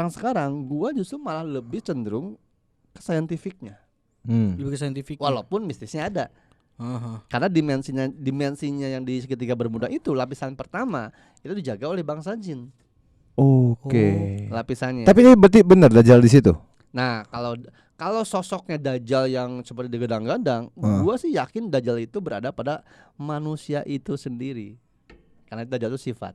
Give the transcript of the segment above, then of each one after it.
sekarang gua justru malah lebih cenderung ke saintifiknya. Lebih ke saintifik. Walaupun mistisnya ada. Karena dimensinya yang di segitiga bermuda itu lapisan pertama itu dijaga oleh bangsa jin. Oke. Lapisannya. Tapi ini berarti benar Dajjal di situ. Nah, kalau sosoknya Dajjal yang seperti digadang-gadang, gua sih yakin Dajjal itu berada pada manusia itu sendiri. Karena Dajjal itu sifat.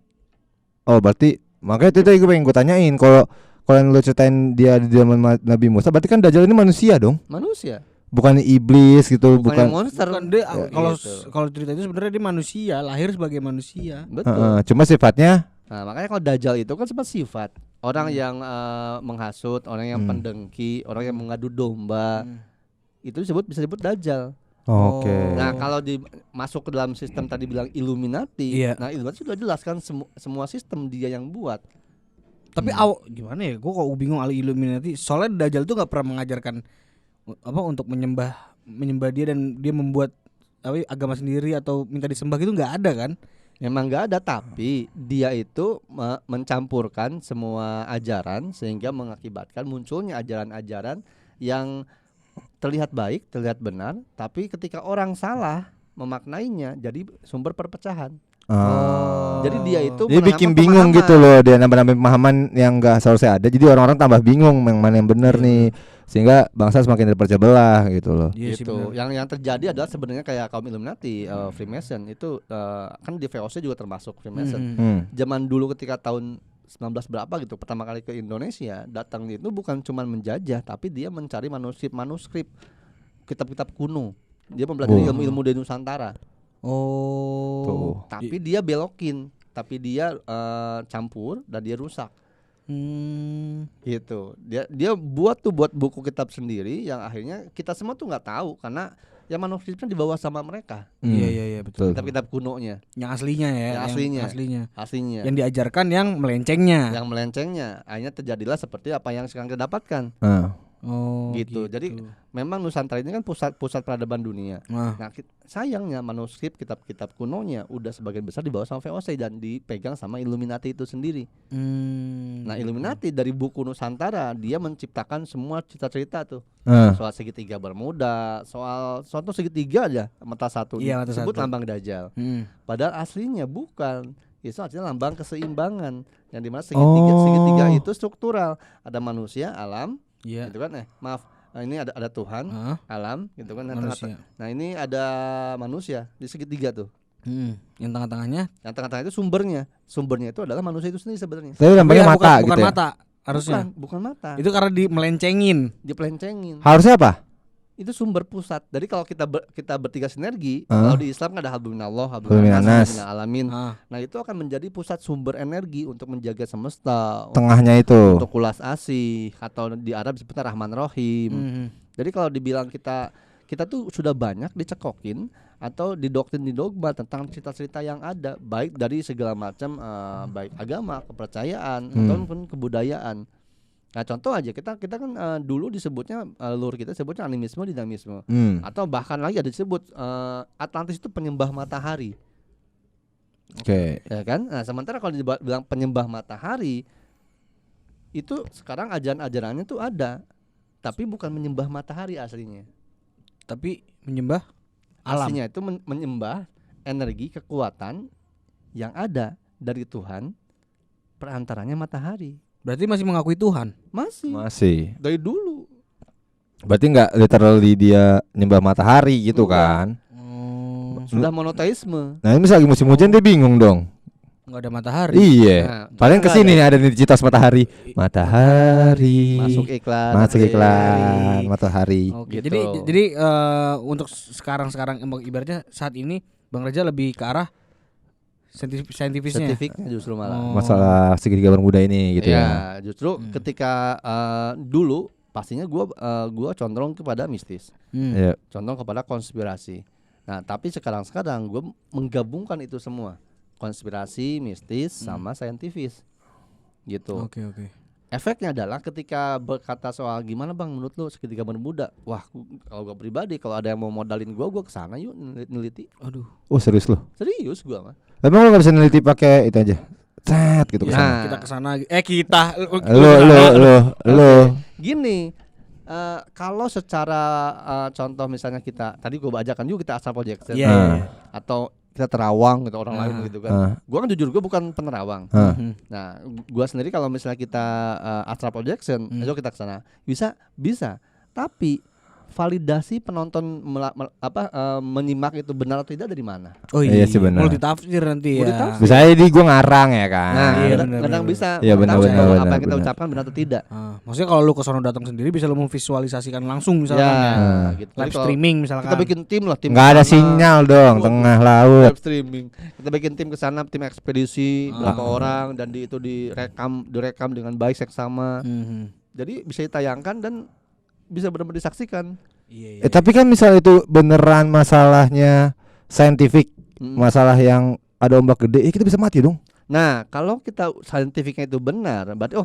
Oh, berarti makanya itu gue pengen gue tanyain kalau yang lu ceritain dia di zaman Nabi Musa, berarti kan Dajjal ini manusia dong? Manusia. Bukan iblis gitu, Bukan bukan. monster. Bukan dia, gitu. kalau cerita itu sebenarnya dia manusia, lahir sebagai manusia. Betul. Cuma sifatnya. Nah, makanya kalau Dajjal itu kan sempat sifat orang yang menghasut, orang yang pendengki, orang yang mengadu domba. Itu bisa disebut Dajjal. Oke. Nah, kalau masuk ke dalam sistem tadi bilang Illuminati, nah Illuminati sudah jelaskan semua sistem dia yang buat. Tapi gimana ya? Gue kok bingung al Illuminati. Soalnya Dajjal tuh nggak pernah mengajarkan apa untuk menyembah dia dan dia membuat agama sendiri atau minta disembah gitu, nggak ada kan? Memang nggak ada, tapi dia itu mencampurkan semua ajaran sehingga mengakibatkan munculnya ajaran-ajaran yang terlihat baik, terlihat benar, tapi ketika orang salah memaknainya jadi sumber perpecahan. Jadi dia itu bikin bingung gitu loh, dia nambah-nambah pemahaman yang enggak seharusnya ada. Jadi orang-orang tambah bingung yang mana yang benar nih, sehingga bangsa semakin terpecah belah gitu loh. Gitu. Yang terjadi adalah sebenarnya kayak kaum Illuminati, Freemason itu kan di VOC juga termasuk Freemason. Zaman dulu ketika tahun 19 berapa gitu pertama kali ke Indonesia, datang itu bukan cuma menjajah, tapi dia mencari manuskrip kitab-kitab kuno. Dia mempelajari ilmu-ilmu dari Nusantara. Tapi dia belokin, tapi dia campur dan dia rusak. Gitu. Dia buat buku kitab sendiri yang akhirnya kita semua tuh nggak tahu karena yang manuskripnya dibawa sama mereka. Iya betul. Kitab-kitab kunonya. Yang aslinya ya. Yang aslinya. Yang diajarkan yang melencengnya. Akhirnya terjadilah seperti apa yang sekarang kita dapatkan. Gitu. Jadi memang Nusantara ini kan pusat peradaban dunia. Nah, sayangnya manuskrip kitab-kitab kunonya udah sebagian besar dibawa sama VOC dan dipegang sama Illuminati itu sendiri. Nah, Illuminati dari buku Nusantara dia menciptakan semua cerita-cerita tuh. Soal segitiga bermuda, soal suatu segitiga aja mata satu disebut lambang Dajjal. Padahal aslinya bukan. Itu artinya lambang keseimbangan yang dimana segitiga itu struktural. Ada manusia, alam, gitu kan? Ini ada Tuhan, alam, gitu kan? Nah ini ada manusia di segitiga tuh. Yang tengah-tengahnya? Yang tengah-tengah itu sumbernya itu adalah manusia itu sendiri sebenarnya. Tapi lambangnya mata gitu bukan ya? Mata harusnya. Bukan mata. Itu karena dimelencengin. Harusnya apa? Itu sumber pusat. Jadi kalau kita bertiga sinergi, kalau di Islam kan ada hablumminallah, hablumminannas, alamin. Nah, itu akan menjadi pusat sumber energi untuk menjaga semesta. Tengahnya itu untuk ulas asih, atau di Arab disebutnya Rahman Rahim. Jadi kalau dibilang kita tuh sudah banyak dicekokin atau didoktrin di dogma tentang cerita-cerita yang ada, baik dari segala macam baik agama, kepercayaan ataupun kebudayaan. Nah, contoh aja kita kan dulu disebutnya lur kita sebutnya animisme, dinamisme, atau bahkan lagi ada disebut Atlantis itu penyembah matahari. Ya kan? Nah, sementara kalau dibilang penyembah matahari itu sekarang ajaran-ajarannya tuh ada, tapi bukan menyembah matahari aslinya. Tapi menyembah alam. Aslinya itu menyembah energi kekuatan yang ada dari Tuhan perantaranya matahari. Berarti masih mengakui Tuhan? Masih. Dari dulu. Berarti nggak literally dia nyembah matahari gitu kan? Sudah monoteisme. Nah ini lagi musim hujan dia bingung dong. Nggak ada matahari. Iya. Paling kesini ada nih citos matahari. Matahari. Masuk iklan. Matahari. Gitu. Jadi untuk sekarang ibaratnya saat ini Bang Reza lebih ke arah saintifiknya justru malah masalah segitiga bermuda ini gitu ya. Justru ketika dulu pastinya gua condong kepada mistis, condong kepada konspirasi. Nah tapi sekarang gua menggabungkan itu semua, konspirasi, mistis sama saintifis gitu. Oke. Efeknya adalah ketika berkata soal gimana Bang menurut lu segitiga bermuda, wah kalau gue pribadi kalau ada yang mau modalin gue kesana yuk neliti. Aduh. Oh serius lo? Serius gue mah. Emang lo nggak bisa neliti pakai itu aja Cet gitu kesana. Nah, kita kesana. Kita. Lo. Gini, kalau secara contoh misalnya kita tadi gue bacakan juga kita astral projection atau kita terawang gitu orang lain gitu kan. Gue kan jujur gue bukan penerawang. Nah, gue sendiri kalau misalnya kita astral projection, ayo kita kesana bisa. Tapi validasi penonton menyimak itu benar atau tidak dari mana? Oh iya sih benar. Multitafsir nanti ya. Bisa aja gue ngarang ya kan. Nah, iya, kadang bisa. Iya benar. Apa yang kita ucapkan benar atau tidak. Maksudnya kalau lu ke sono datang sendiri bisa lu memvisualisasikan langsung misalkan gitu. Live streaming misalkan. Kita bikin tim Nggak ada sinyal dong tengah laut. Live streaming. Kita bikin tim ke sana, tim ekspedisi berapa orang dan itu direkam dengan baik seksama. Jadi bisa ditayangkan dan bisa benar-benar disaksikan. Iya. Tapi kan misal itu beneran masalahnya saintifik, masalah yang ada ombak gede, kita bisa mati dong. Nah, kalau kita saintifiknya itu benar, berarti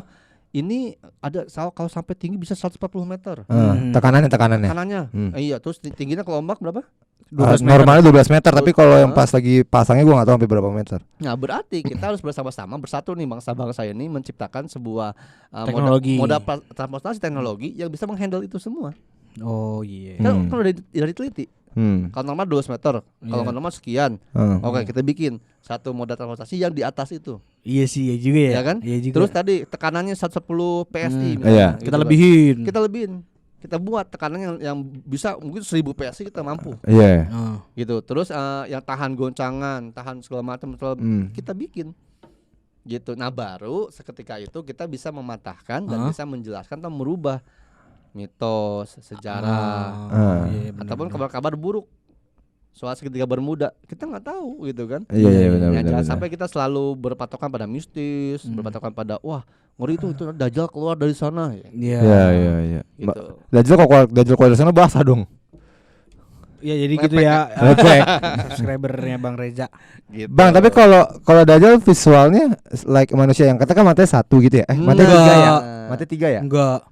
ini ada kalau sampai tinggi bisa 140 meter. Tekanannya. Iya, terus tingginya kalau ombak berapa? Normalnya 12 meter, tapi kalau yang pas lagi pasangnya gue nggak tahu sampai berapa meter. Nah, berarti kita harus bersama-sama bersatu nih bangsa-bangsa ini menciptakan sebuah teknologi, moda transportasi teknologi yang bisa menghandle itu semua. Oh iya. Kan udah diteliti. Kalau normal 12 meter, kalau nggak normal sekian. Oke, kita bikin satu moda transportasi yang di atas itu. Iya sih, iya juga ya. Ya kan? Iya juga. Terus tadi tekanannya 110 PSI misalnya, kita lebihin. Kita buat tekanan yang bisa mungkin 1000 PSI kita mampu. Iya. Gitu. Terus yang tahan goncangan, tahan segala macam kita bikin. Gitu. Nah, baru seketika itu kita bisa mematahkan dan bisa menjelaskan atau merubah mitos, sejarah, ataupun kabar-kabar buruk soal segitiga Bermuda. Kita nggak tahu gitu kan. Iya benar. Jangan sampai kita selalu berpatokan pada mistis, berpatokan pada wah ngeri itu Dajjal keluar dari sana. Iya. Gitu. Dajjal keluar dari sana basah dong. Iya jadi gitu ya. Subscribernya Bang Reza. Gitu. Bang, tapi kalau Dajjal visualnya like manusia yang katakan matanya satu gitu ya? Matanya 3 ya? Matanya 3 ya?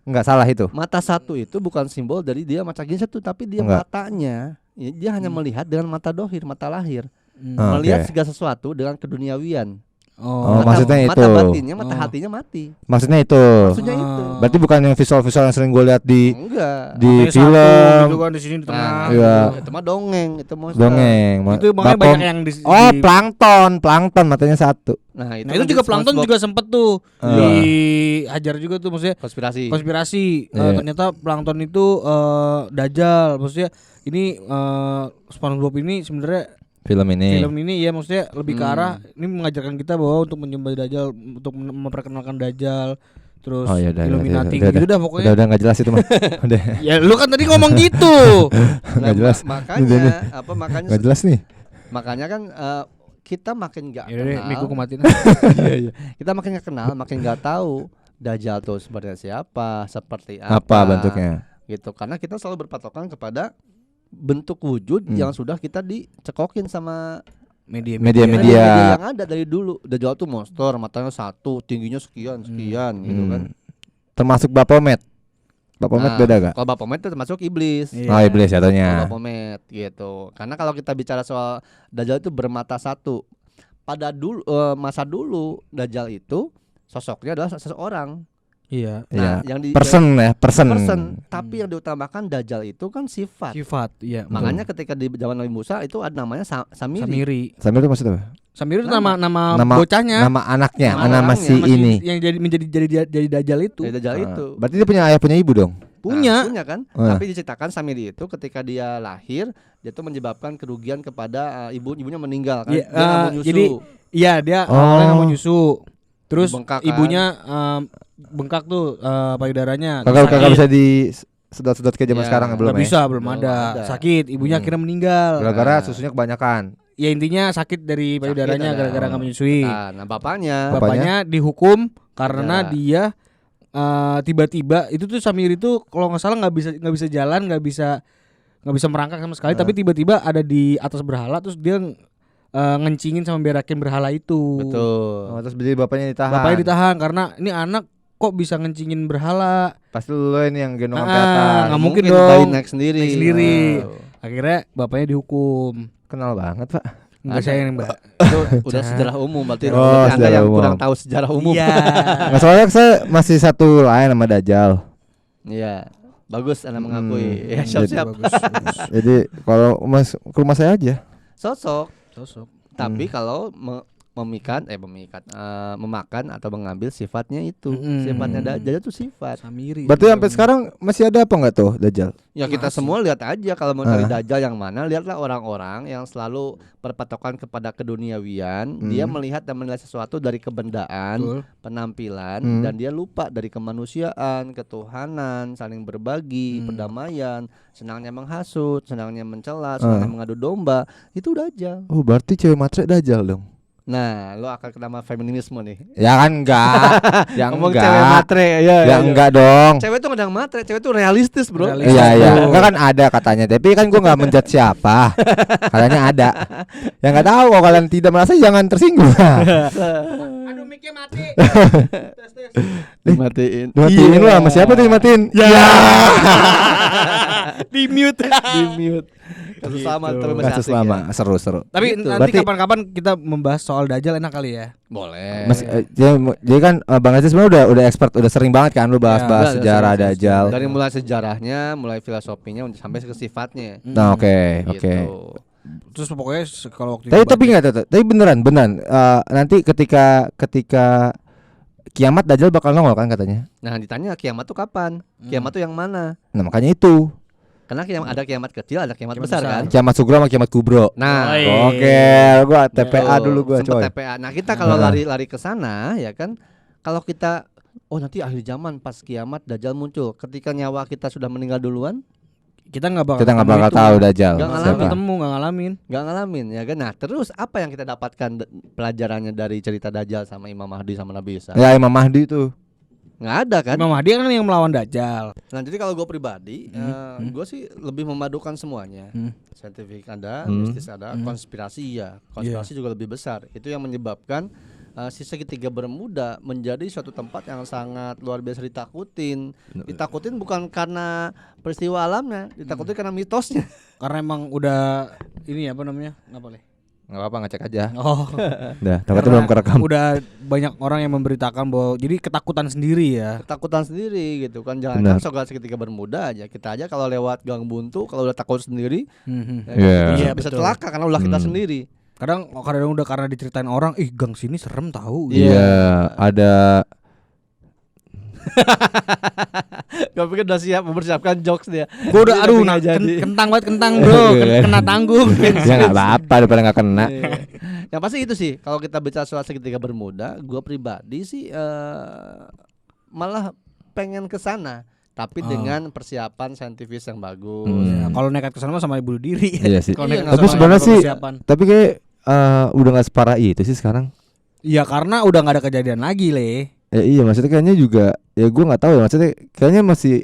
Enggak salah itu. Mata satu itu bukan simbol dari dia mata gini satu, tapi dia matanya dia hanya melihat dengan mata dohir, mata lahir. Melihat segala sesuatu dengan keduniawian. Maksudnya mata itu. Mata batinnya, mata hatinya mati. Maksudnya itu. Maksudnya itu. Berarti bukan yang visual-visual yang sering gue lihat di film. Gitu kan di sini di tengah. Iya. Itu mah dongeng, itu monster. Dongeng. Itu makanya banyak yang di plankton matanya satu. Nah, itu juga plankton juga sempet tuh dihajar juga tuh maksudnya konspirasi. Ternyata plankton itu Dajjal. Maksudnya ini SpongeBob ini sebenarnya film ini ya maksudnya lebih ke arah ini mengajarkan kita bahwa untuk menyembah Dajjal, untuk memperkenalkan Dajjal, terus Illuminati gitu dah pokoknya. Udah enggak jelas itu mah. Ya lu kan tadi ngomong gitu. Enggak jelas. Makanya enggak jelas nih. Makanya kan kita makin enggak kenal. Miku kematin. Kita makin enggak kenal, makin enggak tahu Dajjal tuh sebenarnya siapa, seperti apa bentuknya. Gitu. Karena kita selalu berpatokan kepada bentuk wujud yang sudah kita dicekokin sama media yang ada dari dulu. Dajjal tuh monster, matanya satu, tingginya sekian gitu kan. Termasuk Baphomet. Baphomet beda gak? Kalau Baphomet itu termasuk iblis. Iblis katanya. Baphomet gitu. Karena kalau kita bicara soal Dajjal itu bermata satu. Pada masa dulu Dajjal itu sosoknya adalah seseorang. Iya. Nah, yang person. Tapi yang diutamakan Dajjal itu kan sifat. Iya. Makanya ketika di zaman Nabi Musa itu ada namanya Samiri. Samiri itu maksudnya apa? Samiri itu nama bocahnya. Nama anaknya, nama si ini. Yang jadi Dajjal itu. Berarti dia punya ayah punya ibu dong? Punya kan? Tapi diceritakan Samiri itu ketika dia lahir, dia tuh menyebabkan kerugian kepada ibunya meninggal kan. Dia nggak mau nyusu. Jadi dia awalnya nggak mau nyusu. Terus ibunya bengkak tuh payudaranya. Kagak bisa disedot-sedot kayak zaman sekarang belum ya? Belum ada. Sakit, ibunya akhirnya meninggal. Gara-gara susunya kebanyakan. Ya intinya sakit dari payudaranya gara-gara nggak menyusui. Nah, bapaknya dihukum karena dia tiba-tiba itu tuh Samiri tuh kalau nggak salah nggak bisa jalan, nggak bisa merangkak sama sekali. Tapi tiba-tiba ada di atas berhala, terus dia ngencingin sama berakin berhala itu. Betul. Terus jadi bapaknya ditahan karena ini anak kok bisa ngencingin berhala. Pasti lu ini yang gendong sampai atas. Nggak mungkin dong. Naik sendiri. Akhirnya bapaknya dihukum. Kenal banget, Pak. Enggak saya yang Mbak. Itu udah sejarah umum berarti. Oh, Anda yang umum. kurang tahu sejarah umum. Iya. Nah, soalnya saya masih satu lain sama Dajjal. Iya. Bagus Anda mengakui. Ya, Jadi, siap-siap. jadi kalau Mas ke rumah saya aja. Sosok. Tapi Hmm. kalau memakan atau mengambil sifatnya itu. Sifatnya Dajjal itu sifat. Samiri. Berarti sampai sekarang masih ada apa enggak tuh Dajjal? Ya kita Masih. semua lihat aja kalau mau cari Dajjal yang mana, lihatlah orang-orang yang selalu berpatokan kepada keduniawian. Dia melihat dan menilai sesuatu dari kebendaan, Betul. penampilan, dan dia lupa dari kemanusiaan, ketuhanan, saling berbagi, perdamaian, senangnya menghasut, senangnya mencela, senangnya mengadu domba. Itu Dajjal. Oh, berarti cewek matre Dajjal dong. Nah, lo akan kena feminisme nih. Ya kan enggak. Ya Ngomong enggak. cewek matre, Ya enggak dong. Cewek tuh kadang matre, cewek tuh realistis, bro. Realistis. Iya iya, Betul. enggak kan ada katanya, tapi kan gua enggak menjat siapa. Katanya ada. Ya enggak tahu, kalau kalian tidak merasa jangan tersinggung. Aduh miknya mati. Dimatiin. Dimatiin lah, sama siapa tuh dimatiin? Ya. Di mute. Di mute. Kasus lama tapi masih Kasus asik lama, ya. seru-seru. Tapi Gitu. nanti Berarti- kapan-kapan kita membahas soal Dajjal enak kali ya. Boleh. Jadi kan Bang Aziz sebenarnya udah expert, udah sering banget kan lu bahas-bahas Udah, sejarah sering. Dajjal. Dari mulai sejarahnya, mulai filosofinya sampai ke sifatnya. Nah, oke. Gitu. Terus pokoknya kalau waktu Tapi enggak tuh. Tapi beneran. Nanti ketika kiamat Dajjal bakal nongol kan katanya. Nah, ditanya kiamat tuh kapan? Kiamat tuh yang mana? Nah, makanya itu. Karena ada kiamat kecil, ada kiamat Kiamat besar besar. kan? Kiamat Sugro sama kiamat Kubro. Nah, Oke, gua TPA tuh, dulu gua sempet coy. TPA. Nah, kita kalau lari ke sana ya kan, kalau kita nanti akhir zaman pas kiamat Dajjal muncul. Ketika nyawa kita sudah meninggal duluan, kita nggak bakal Kita nggak ketemu bakal itu. tahu Dajjal. Nggak Nggak ngalamin. ketemu, nggak ngalamin. nggak ngalamin ya kan. Nah, terus apa yang kita dapatkan pelajarannya dari cerita Dajjal sama Imam Mahdi sama Nabi Isa? Ya Imam Mahdi tuh. Nggak ada kan? Imam Mahdi kan yang melawan Dajjal. Nah, jadi kalau gue pribadi, gue sih lebih memadukan semuanya. Saintifik ada, mistis ada, konspirasi ya. Konspirasi juga lebih besar. Itu yang menyebabkan si segitiga Bermuda menjadi suatu tempat yang sangat luar biasa ditakutin. Ditakutin bukan karena peristiwa alamnya, ditakutin karena mitosnya. Karena emang udah ini apa namanya? Nggak boleh. Enggak apa-apa, ngecek aja. Oh. Udah, takutnya belum kerekam. Udah banyak orang yang memberitakan bahwa jadi ketakutan sendiri ya. Ketakutan sendiri gitu kan. Jangan Benar. soal segitiga Bermuda aja. Kita aja kalau lewat gang buntu kalau udah takut sendiri, ya kan, Iya. bisa Betul. celaka karena ulah kita sendiri. Kadang udah karena diceritain orang, gang sini serem tahu. Iya, ada Gak pikir udah siap mempersiapkan jokes dia. Gue udah Dia aduh nggak jadi. kentang banget kentang bro, kena tanggung. ya enggak apa-apa daripada enggak kena. Iya. Yang pasti itu sih. Kalau kita bicara soal segitiga Bermuda, gue pribadi sih malah pengen ke sana, tapi dengan persiapan saintifis yang bagus. Ya, kalau nekat kesana mah sama bunuh diri. Iya sih. Kalau Iya, nekat Tapi kesana sebenarnya tanpa sih persiapan. tapi kayak udah enggak separah itu sih sekarang. Iya karena udah nggak ada kejadian lagi le. Ya iya, maksudnya kayaknya juga ya gua enggak tahu ya, maksudnya kayaknya masih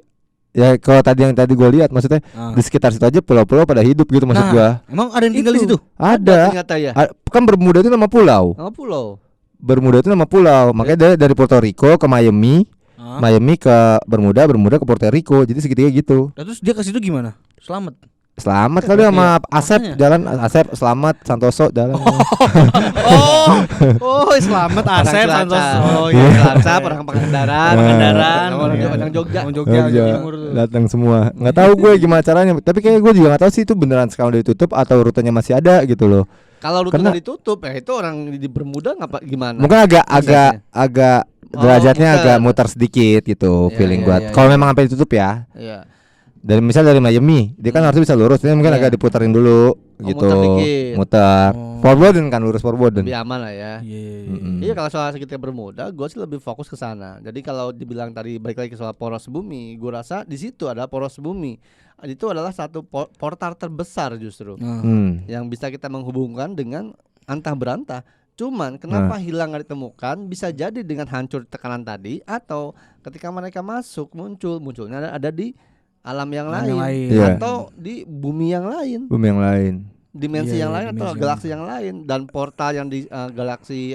ya kalau yang tadi gua lihat maksudnya di sekitar situ aja pulau-pulau pada hidup gitu maksud Nah, gua. emang ada yang tinggal di Itu. situ? Ada. Ternyata ya. Kan Bermuda itu nama pulau. Nama pulau. Bermuda itu nama pulau. Makanya dari Puerto Rico ke Miami, Ah. Miami ke Bermuda, Bermuda ke Puerto Rico. Jadi segitiga gitu. Nah, terus dia ke situ gimana? Selamat. Selamat kali sama Asep Makanya. jalan, Asep selamat, Santoso jalan. Oh, selamat Asep, Santos. Oh iya, Asep orang Pangandaran, orang Jogja. Orang Jogja, Jogja, Jawa Timur tuh. datang semua. Nggak tahu gue gimana caranya. Tapi kayak gue juga nggak tahu sih itu beneran sekarang udah ditutup atau rutenya masih ada gitu loh. Kalau Karena- rutenya ditutup, itu orang di Bermuda gimana? Mungkin agak Oh, derajatnya muter. agak muter sedikit gitu Iya, feeling iya, buat. iya, Kalau iya. memang sampai ditutup ya. Iya. Dari dari Miami, dia kan harusnya bisa lurus, ini mungkin Iya. agak diputerin dulu gitu. muter dikit. Muter. Oh. Forwarden kan lurus forwarden. Lebih aman lah ya. Mm-mm. Iya, kalau soal segitiga Bermuda, gue sih lebih fokus ke sana. Jadi kalau dibilang tadi balik lagi ke soal poros bumi, gue rasa di situ ada poros bumi. Itu adalah satu portal terbesar justru yang bisa kita menghubungkan dengan antah berantah. Cuman kenapa hilang nggak ditemukan? Bisa jadi dengan hancur tekanan tadi, atau ketika mereka munculnya ada di alam yang Alam lain, yang lain. Iya. atau di bumi yang lain, Bumi yang lain. dimensi Iya, yang iya, lain, atau dimensi galaksi yang lain. Dan portal yang di galaksi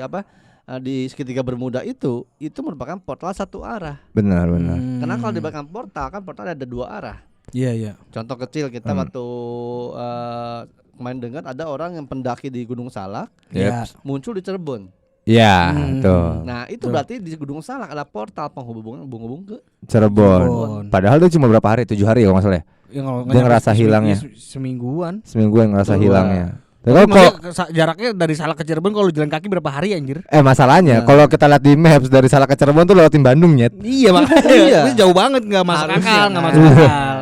di segitiga Bermuda itu merupakan portal satu arah. Benar. Karena kalau diberikan portal kan portal ada dua arah. Iya iya. Contoh kecil kita waktu kemarin dengar ada orang yang pendaki di Gunung Salak muncul di Cirebon. Iya, tuh. Nah, itu berarti di Gunung Salak ada portal penghubung ke Cirebon. Padahal itu cuma berapa hari? 7 hari kalau enggak salah ya. Dia ngerasa hilangnya. Semingguan ngerasa hilangnya. Jaraknya dari Salak ke Cirebon kalau jalan kaki berapa hari anjir? Masalahnya kalau kita lihat di maps dari Salak ke Cirebon tuh lewatin Bandung nyet. Iya makanya. Itu jauh banget enggak masuk akal, enggak masuk akal.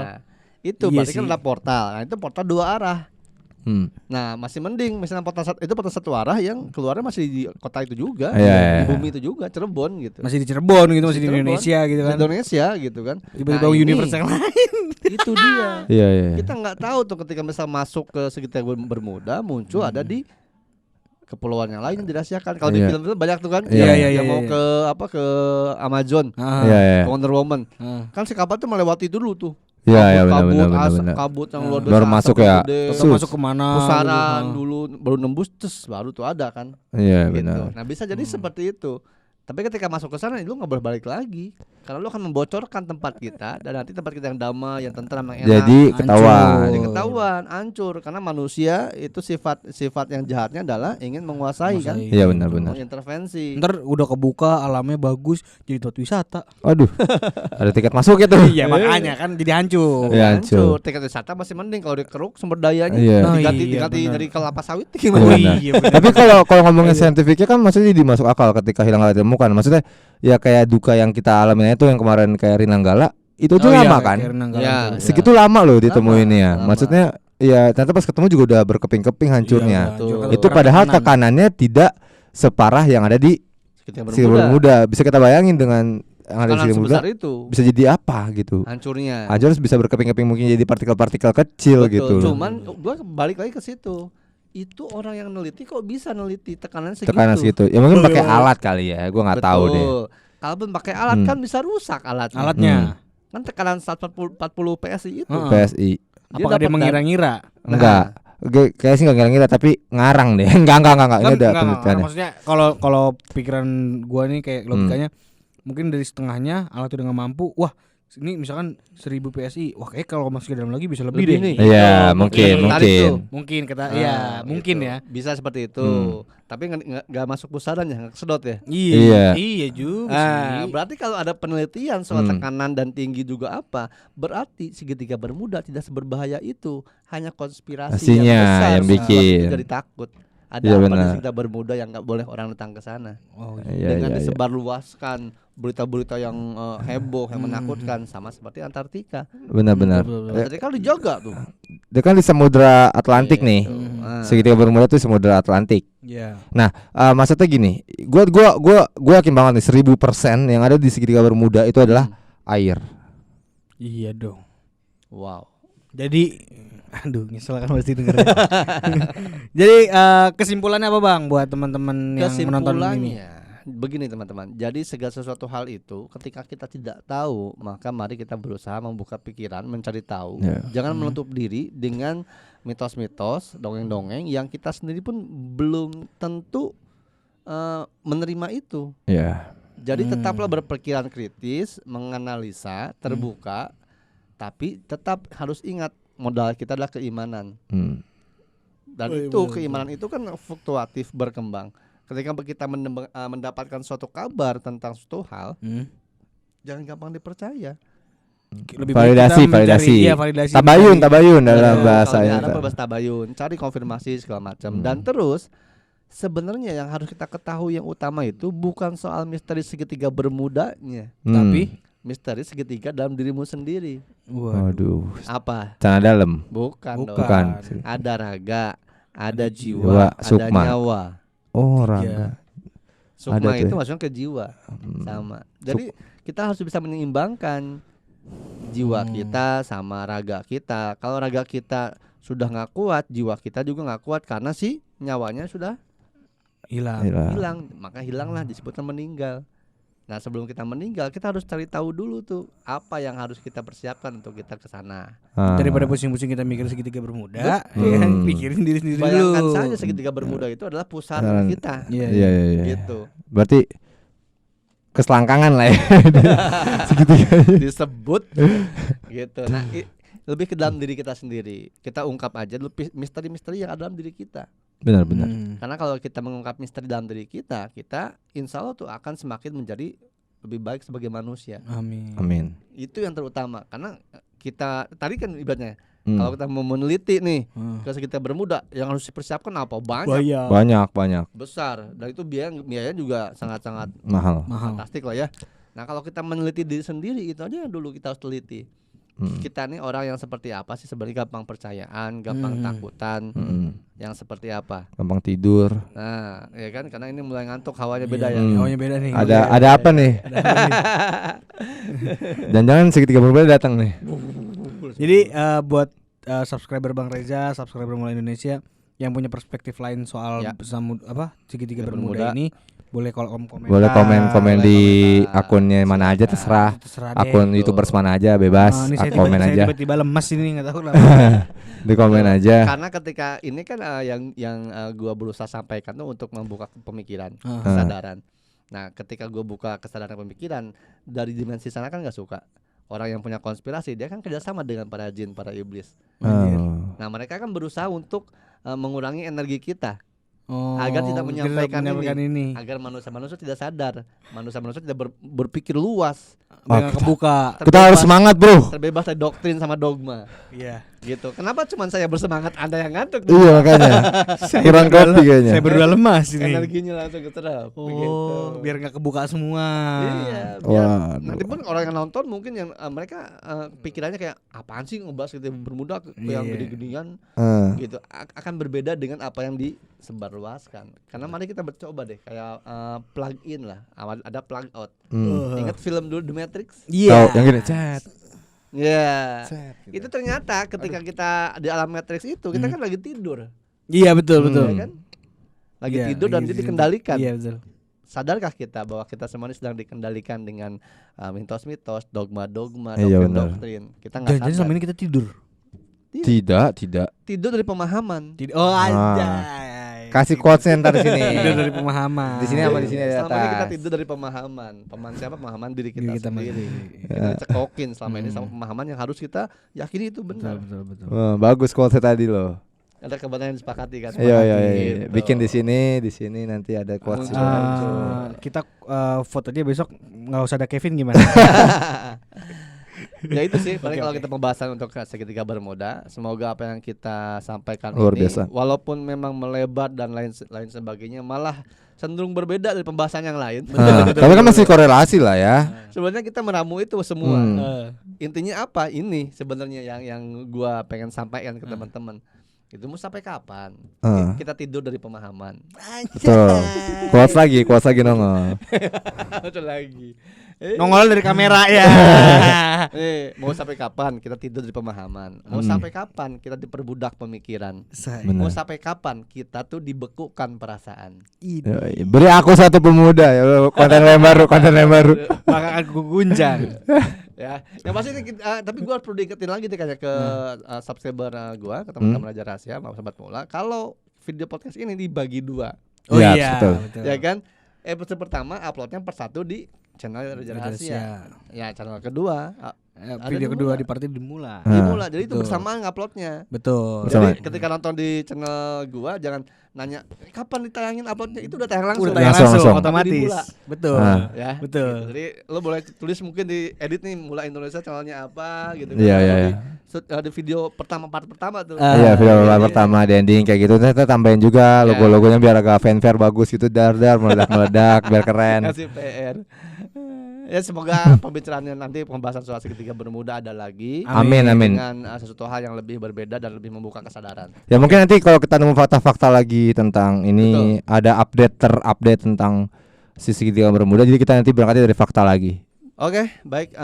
Itu berarti kan ada portal. Nah, itu portal 2 arah. Nah, masih mending misalnya portal satu arah yang keluarnya masih di kota itu juga, di bumi itu juga, Cirebon gitu. Masih di Cirebon gitu, masih di Indonesia gitu kan. Indonesia gitu kan. Tiba-tiba universe yang lain. Itu dia. Iya. Kita nggak tahu tuh ketika misal masuk ke segitiga Bermuda muncul ada di kepulauan yang lain yang dirahasiakan. Kalau di film itu banyak tuh kan. Yang mau ke Amazon, Wonder Woman. Kan si kapal tuh melewati dulu tuh. Iya benar. Kabut yang luar biasa. Baru masuk ya. Masuk kemana? Pusaran dulu baru nembus baru tuh ada kan. Iya gitu. benar. Nah bisa jadi seperti itu. Tapi ketika masuk ke sana lu nggak boleh balik lagi karena lu akan membocorkan tempat kita dan nanti tempat kita yang damai, yang tentram, yang enak. Jadi ketahuan, hancur karena manusia itu sifat yang jahatnya adalah ingin menguasai kan. Iya benar. Intervensi. Ntar udah kebuka, alamnya bagus, jadi tempat wisata. Aduh. Ada tiket masuk itu. Iya makanya kan jadi hancur. Iya hancur. Tiket wisata masih mending kalau dikeruk sumber dayanya diganti dari kelapa sawit gimana? Tapi kalau ngomongin saintifiknya kan maksudnya dimasuk akal ketika hilang alat ditemukan. Maksudnya ya kayak duka yang kita alamin itu yang kemarin kayak Rinanggala itu aja lama kan? Ya, segitu lama loh ditemuinnya. Maksudnya ya ternyata pas ketemu juga udah berkeping-keping hancurnya. Itu padahal tekanannya tidak separah yang ada di Segitiga Bermuda. Bisa kita bayangin dengan yang ada di Segitiga Bermuda itu bisa jadi apa gitu. Hancurnya bisa berkeping-keping mungkin jadi partikel-partikel kecil. Betul. Gitu. Cuman gua balik lagi ke situ. Itu orang yang neliti kok bisa neliti tekanan segitu. Ya mungkin pakai alat kali ya, gue nggak tahu deh. Kalaupun pakai alat kan bisa rusak alatnya. Kan tekanan 140 PSI itu. PSI. Apakah dia mengira-ngira? Enggak. Kayak sih nggak ngira-ngira tapi ngarang deh. Enggak. Ini ada penelitiannya. Maksudnya kalau pikiran gue nih kayak logikanya mungkin dari setengahnya alat udah nggak mampu. Wah ini misalkan 1000 PSI, wah kayak kalau masuk ke dalam lagi bisa lebih deh. Iya, mungkin kita mungkin gitu. Ya. Bisa seperti itu. Tapi enggak masuk pusarannya, enggak kesedot ya. Iya juga sih. Berarti kalau ada penelitian soal tekanan dan tinggi juga berarti segitiga Bermuda tidak seberbahaya itu. Hanya konspirasi yang besar yang bikin jadi takut. Ada apa di segitiga Bermuda yang enggak boleh orang datang ke sana. Dengan disebarluaskan berita-berita yang heboh, yang menakutkan, sama seperti Antartika. Benar. Antartika dijaga tuh. Dia kan di Samudra Atlantik nih. Segitiga Bermuda tuh Samudra Atlantik. Nah, maksudnya gini, gua yakin banget nih 1000% yang ada di segitiga Bermuda itu adalah air. Iya dong. Wow. Jadi nyesel kan pasti dengerin. Jadi kesimpulannya apa Bang buat teman-teman yang menonton ini? Begini teman-teman, jadi segala sesuatu hal itu ketika kita tidak tahu, maka mari kita berusaha membuka pikiran, mencari tahu. Jangan menutup diri dengan mitos-mitos, dongeng-dongeng yang kita sendiri pun belum tentu menerima itu. Jadi tetaplah berpikiran kritis, menganalisa, terbuka, tapi tetap harus ingat modal kita adalah keimanan. Dan keimanan itu kan fluktuatif, berkembang. Ketika kita mendapatkan suatu kabar tentang suatu hal, jangan gampang dipercaya. Lebih validasi. Tabayun dalam bahasanya. Ada bahasa tabayun, cari konfirmasi segala macam. Dan terus sebenarnya yang harus kita ketahui yang utama itu bukan soal misteri segitiga Bermudanya, tapi misteri segitiga dalam dirimu sendiri. Waduh. Apa? Tanah dalam. Bukan. Ada raga, ada jiwa, ada nyawa. Oh, raga. Sukma itu maksudnya ke jiwa. Sama. Jadi kita harus bisa menyeimbangkan jiwa kita sama raga kita. Kalau raga kita sudah nggak kuat, jiwa kita juga nggak kuat karena si nyawanya sudah hilang. Maka hilanglah, disebutkan meninggal. Nah, sebelum kita meninggal, kita harus cari tahu dulu tuh apa yang harus kita persiapkan untuk kita ke sana. Daripada pusing-pusing kita mikir segitiga Bermuda, pikirin diri sendiri dulu. Bayangkan saja segitiga Bermuda itu adalah pusat kita. Iya. Gitu. Berarti keselangkangan lah ya. Disebut gitu. Nah, lebih ke dalam diri kita sendiri. Kita ungkap aja lebih misteri-misteri yang ada dalam diri kita. Benar-benar. Karena kalau kita mengungkap misteri dalam diri kita insya Allah tuh akan semakin menjadi lebih baik sebagai manusia. Amin. Itu yang terutama. Karena kita tadi kan ibaratnya kalau kita mau meneliti nih ke sekitar Bermuda, yang harus dipersiapkan apa? Banyak. Besar. Dan itu biayanya juga sangat-sangat mahal. Fantastik lah ya. Nah kalau kita meneliti diri sendiri, itu aja yang dulu kita harus teliti. Kita nih orang yang seperti apa sih sebenarnya, gampang percayaan, gampang takutan, yang seperti apa? Gampang tidur. Nah, ya kan, karena ini mulai ngantuk, hawanya beda ya. Hawanya beda nih. Ada apa nih? Dan jangan segitiga bermuda datang nih. Jadi buat subscriber Bang Reza, subscriber Mulai Indonesia yang punya perspektif lain soal segitiga bermuda ini, boleh komen. Boleh komen di akunnya mana aja, terserah akun YouTubers mana aja, bebas. Komen aja. Tiba-tiba lemas ini, nggak tahu kenapa. Di komen aja. Karena ketika ini kan yang gua berusaha sampaikan tuh untuk membuka pemikiran, kesadaran. Nah, ketika gua buka kesadaran pemikiran, dari dimensi sana kan nggak suka. Orang yang punya konspirasi, dia kan kerjasama dengan para jin, para iblis. Nah, mereka kan berusaha untuk mengurangi energi kita. Agar tidak menyampaikan ini, agar manusia-manusia tidak sadar, manusia-manusia tidak berpikir luas, kebuka. Kita harus semangat, bro. Terbebas dari doktrin sama dogma. Iya. Gitu. Kenapa cuma saya bersemangat, Anda yang ngantuk? Iya, makanya. Kurang kopi kayaknya. Saya berdua lemas ini. Energinya langsung keterap. Biar nggak kebuka semua. Iya. Biar nanti pun orang yang nonton mungkin yang mereka pikirannya kayak apaan sih ngebahas gitu Bermuda yang gede-gedean gitu, akan berbeda dengan apa yang disebarluaskan. Karena mari kita coba deh kayak plug in lah, ada plug out. Ingat film dulu The Matrix? Iya. Yang gini, chat. Ya, itu ternyata ketika kita di alam Matrix itu kita kan lagi tidur. Iya betul. Ya kan? Lagi tidur dan dia dikendalikan. Iya betul. Sadarkah kita bahwa kita semua ini sedang dikendalikan dengan mitos-mitos, dogma-dogma, doktrin-doktrin? Kita nggak sadar. Jangan selama ini kita tidur. Tidak. Tidur dari pemahaman. Oh anjay. Kasih quotes-nya ntar di sini. Tidur dari pemahaman. Di sini sama di sini di atas. Selama ini kita tidur dari pemahaman. Pemahaman siapa? Pemahaman diri kita sendiri. Kita cekokin selama ini sama pemahaman yang harus kita yakini itu benar. Betul. Bagus quotes tadi loh. Ada kebenaran yang disepakati kan? Iya. Gitu. Bikin di sini nanti ada quotes. Kita foto dia besok, nggak usah ada Kevin gimana? Ya itu sih paling kalau kita pembahasan untuk segitiga bermuda. Semoga apa yang kita sampaikan luar ini biasa. Walaupun memang melebar dan lain sebagainya, malah cenderung berbeda dari pembahasan yang lain. Tapi kan masih korelasi lah ya. Sebenarnya kita meramu itu semua. Intinya apa ini sebenarnya yang gua pengen sampaikan ke teman-teman. Itu mau sampai kapan? Kita tidur dari pemahaman. Betul. Kuas lagi nongol. Betul lagi. Nongol dari kamera ya. Mau sampai kapan kita tidur dari pemahaman? Mau sampai kapan kita diperbudak pemikiran? Mau sampai kapan kita tuh dibekukan perasaan? Beri aku satu pemuda ya, konten yang baru. Maka aku gunjang. Ya, yang pasti ini tapi gua perlu diingetin lagi deh kayak ke subscriber gua, ke teman-teman Raja Rahasia, Sobat Mula, kalau video podcast ini dibagi 2. Oh iya, betul. Ya kan? Episode pertama uploadnya per 1 di channel Raja Rahasia. Ya, channel kedua video kedua di partai dimulai. Jadi itu bersamaan uploadnya. Betul. Jadi ketika nonton di channel gua jangan nanya kapan ditayangin uploadnya, itu udah tayang langsung. Langsung otomatis. Betul. Ya. Betul. Jadi lo boleh tulis mungkin di edit nih Mula Indonesia channelnya apa gitu. Iya. Di video part pertama tuh. Iya, video pertama di ending kayak gitu. Kita tambahin juga logo-logonya biar agak fanfare bagus gitu, dar meledak biar keren. Kasih PR. Ya semoga pembicaraannya nanti pembahasan soal segitiga bermuda ada lagi. Amin. Dengan sesuatu hal yang lebih berbeda dan lebih membuka kesadaran. Ya mungkin nanti kalau kita nemu fakta-fakta lagi tentang ini, ada terupdate tentang segitiga bermuda. Jadi kita nanti berangkatnya dari fakta lagi. Oke, baik.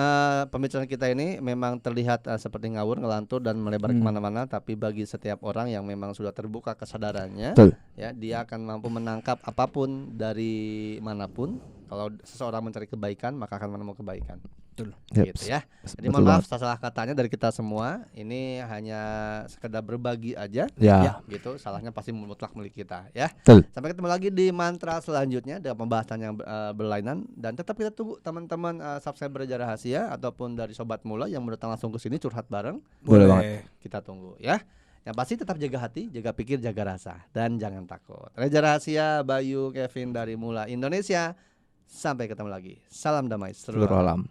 Pembicaraan kita ini memang terlihat seperti ngawur, ngelantur dan melebar kemana-mana. Tapi bagi setiap orang yang memang sudah terbuka kesadarannya, ya dia akan mampu menangkap apapun dari manapun. Kalau seseorang mencari kebaikan maka akan menemukan kebaikan. Betul. Gitu ya. Jadi mohon maaf salah katanya dari kita semua. Ini hanya sekedar berbagi aja. Ya gitu. Salahnya pasti mutlak milik kita ya. Betul. Sampai ketemu lagi di mantra selanjutnya dengan pembahasan yang berlainan. Dan tetap kita tunggu teman-teman subscriber Raja Rahasia ataupun dari Sobat Mula yang mau datang langsung ke sini curhat bareng. Boleh banget. Kita tunggu ya. Yang pasti tetap jaga hati, jaga pikir, jaga rasa, dan jangan takut. Raja Rahasia, Bayu, Kevin dari Mula Indonesia. Sampai ketemu lagi. Salam damai seluruh alam.